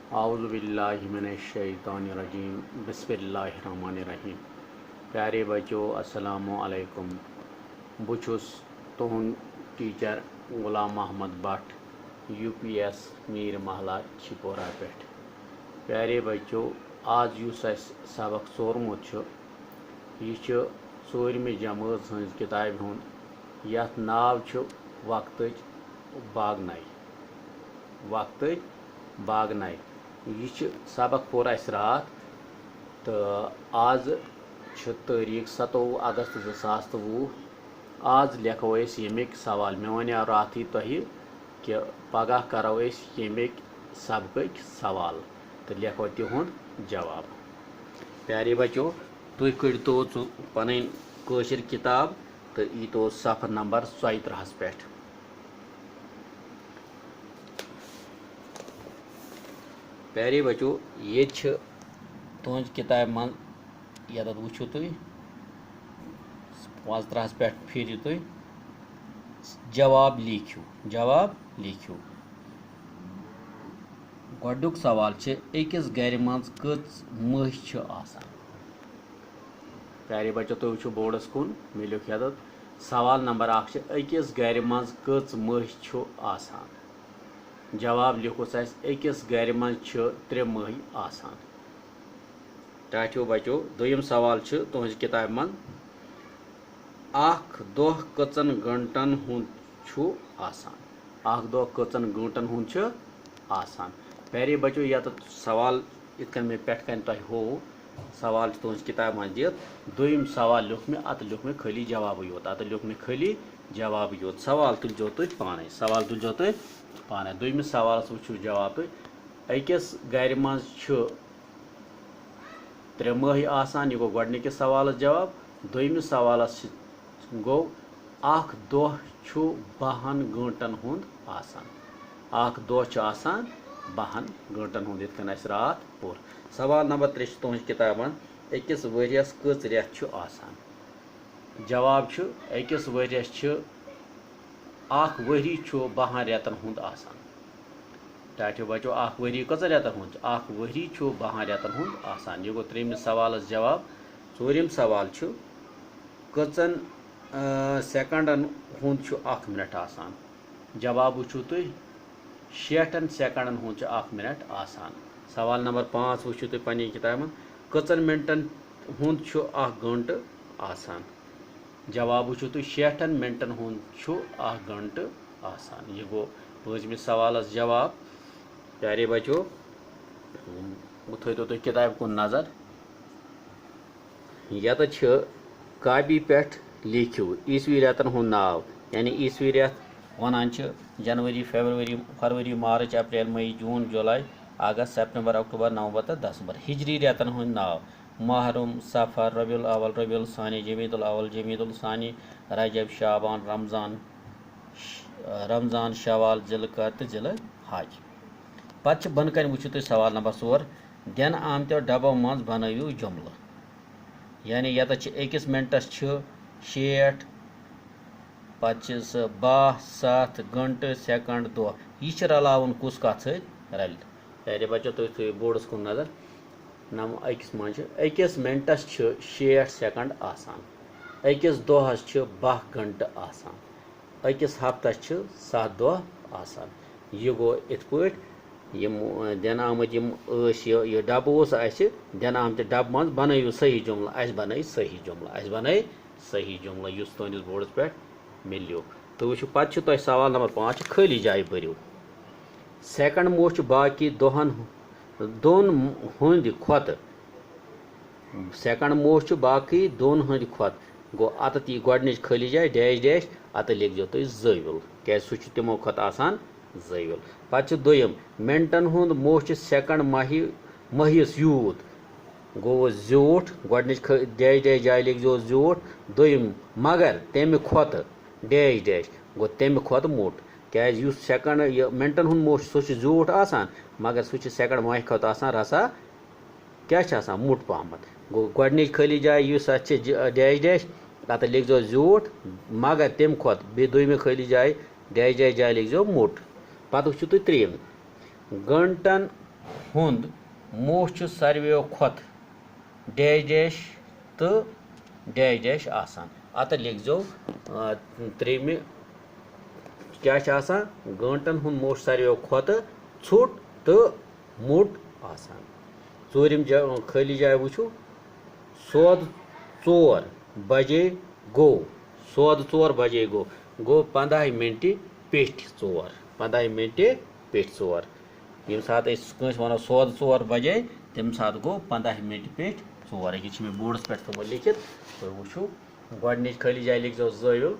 आउज़ुबिल्लाहि मिनश्शैतानिर्रजीम बिस्मिल्लाहिर्रहमानिर्रहीम। प्यारे बच्चों अस्सलामु अलैकुम। बुछुस तुहुंद टीचर गुलाम मोहम्मद भट्ट UPS मीर महला शिपोरा पेठ। प्यारे बच्चों आज युस अस सबक सोरमुत छु यह षूरमि जमात हज किताब हुंद यथ नाव छु वक्तच बागनाई। यह सबक पोर अस रात तो आज तारीख 27 अगस्त 2020। आज लेखो यमिक सवाल मे वन रात तुह कि पगह करो यमिक सबक सवाल तो लेखो तिहुंद जवाब। प्यारे बच्चों तुम कड़ो पन कशर किताब तो यीतो सफ़र नंबर 34 पे। प्यारे बच्चों ये तुज किताब मन ये वो तुम 35 पे फिर तुम जवाब लिखियो। गोडुक सवाल अकिस गर मज कच मह आसान। प्यारे बच्चों तुम वो बोर्डस कुन मे लिख ये सवाल नंबर 1 अकिस गर मज कच मह आसान। जवाब लिखुस अकिस गर मज 3 मह आसान। टाठियो बच्चों दोयम सवाल तुज किताब मन अख दोह कचन घंटन हुंद आसान। अख दोह कचन घंटन हुंद आसान। प्यारे बच्चों यह सवाल इतकन मे पेटकन तुह हो सवाल तुज किताब मन दित दोयम सवाल लिख मे अत लिख मे खाली जवाब योत। अत लिख मे खाली जवाब योत। सवाल तुलजो तुम पाने दोयमिस सवाल वो जवाब तुम अकिस गर मज 3 मह आसान। यह गो गोडनिकिस सवाल जवाब। दोयमिस सवाल गो अख दोह 12 घंटन हुंद आसान। अख दोह आसान 12 घंटन हुंद इतकन अस रात पोर। सवाल नंबर 3 तुज किताब मन अकिस वरियस कच रेत आसान। जवाब अकिस वरियस अख वरी 12 रेतन हुंद आसान। टाठियो बच्चों अख वरी कच रेतन हुंद अख वरी 12 रेतन हुंद आसान। यह गो 3मिस सवाल जवाब। 4म सवाल कचन सेकंडन हुंद 1 मिनट आसान। जवाब वो तुम 60 सेकंडन हुंद 1 मिनट आसान। सवाल नंबर 5 वो तुम पन्ने किताब मन कचन मिनटन हुंद 1 घंट आसान। जवाब वो तुम 60 मिनटन हुंद 1 घंट आसान। यह गो 5मिस सवाल जवाब। प्यारे बच्चों वो थो तुम किताब कुन नजर यत कापी पे लिखियो ईस्वी रेतन हुंद नाव यानी ईस्वी रेत वनान जनवरी फरवरी मार्च अप्रैल मई जून जुलाई अगस्त सितंबर अक्टूबर नवंबर तो दिसंबर। हिजरी रेतन हुंद नाव मुहर्रम सफर रबीउल अव्वल रबीउल सानी जमीदुल अव्वल जमीदुल सानी रजब शाबान रमजान शवाल जिलकद जिल हज। पत बनकन वो तुम सवाल नंबर 4 दिन आमतो डबों मज बनवियो जुमल। यानी यत अकिस मिनटस 60 पत 12 7 घंट सेकंड दो यह रलावन कुस कत रल। प्यारे बच्चों तुम थो बोर्डस कुन नजर अकिस मज अकिस मिनटस 60 सेकंड आसान। अकिस दोहस 12 घंट आसान। अकिस हफ्तस 7 दोह आसान। यह गो इत पे दिन आमत यह डब दिन आमत डब मज बनवियो सही जुमल बन सही जुमल युस तुंदिस बोर्डस पे मिलो। तो वो पत तुम सवाल नंबर 5 खाली जाय भरियो। सेकंड मोस्ट बाकी दोन हंद खोत सेकंड मोस्ट बाकी दोन हंद खोत गो अत गोडनिच खाली जाय डैश डैश अत लिखो तुम ज़ाविल क्या सह तिमो खत आसान ज़ाविल। पत दोयम मिनटन हुंद मोस्ट सेकंड महिस यूत गो ज़्यूठ गोडनिच डैश डैश जाय लिखो ज़्यूठ। दोयम मगर तमि खोत डैश डैश गो तमि खोत मोट क्या सेकंड यह मिनटन हुंद मोस्ट सह ज़्यूठ आसान मगर सह सेकंड मह खत आसान रसा क्या मोट पहमत गो गोडनिच खाली जाय डैश डैश अत लिखो ज़्यूठ मगर तम खोत दोयमे खाली जाय डैश डैश जाय लिखो मोट। पत वो तुम 3 घंटन हुंद मोह छु सारवेयो खोत डैश डैश तो डैश डैश आसान अत लिख जो त्रेमि क्या गंटन हुंद मोह सारवेयो खोत छुट तो मुट आसान चूरिम खाली जाय वुचु सोद 4 बजे गो सोद 4 बजे गो 15 मिनट पेठ 4 15 मिनट पेठ 4 यम सात कंस वनो सोद 4 बजे तम सात गो 15 मिनट पेठ 4 ये बोर्डस पे थो लिखित तो वो गॉडनिच खाली जाय लिख जो जो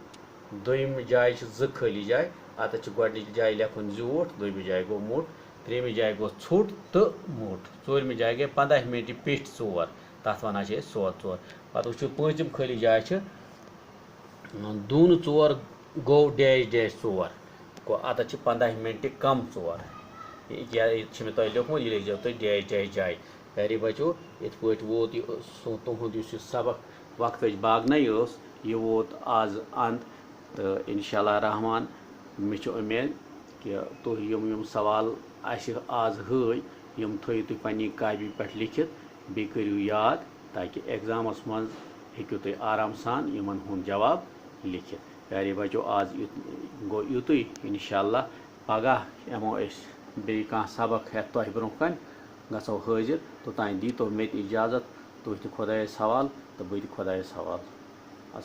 दोम जाय ज खाली जाय अत गॉडनिच जाय लेखुन झूठ दोम जाय गो मुठ त्रेमि जाय गो छुट तो मुठ चूरमि जाय गए 15 मिनट पेठ 4 तथ वन सोद 4 पत वो पूंचम खाली जाय दून 4 गो डैश डैश 4 गो अत 15 मिनट कम 4 ये तुम लिखुत ये लिखो तुम डैश डैश जाय प्यारे बचो इत पे वोत तुहद सबक वक्त बागन ये वोत आज अंत तो इंशाल्लाह रहमान मे उम्मीद कि तुह यम सवाल आज हय यम थो तुम पन्नी कापी पे लिखित बे करू याद ताकि एग्जामस मज हेकु तुम आराम सान यमन हुंद जवाब लिखित प्यारे बचो आज गो युत इंशाल्लाह पगह यमो बे सबक हेत तुह ब्रोह कन गो हाजिर तो तान दी तो मे इजाजत तुह खुदायस हवाल तो बह खुदायस हवाल।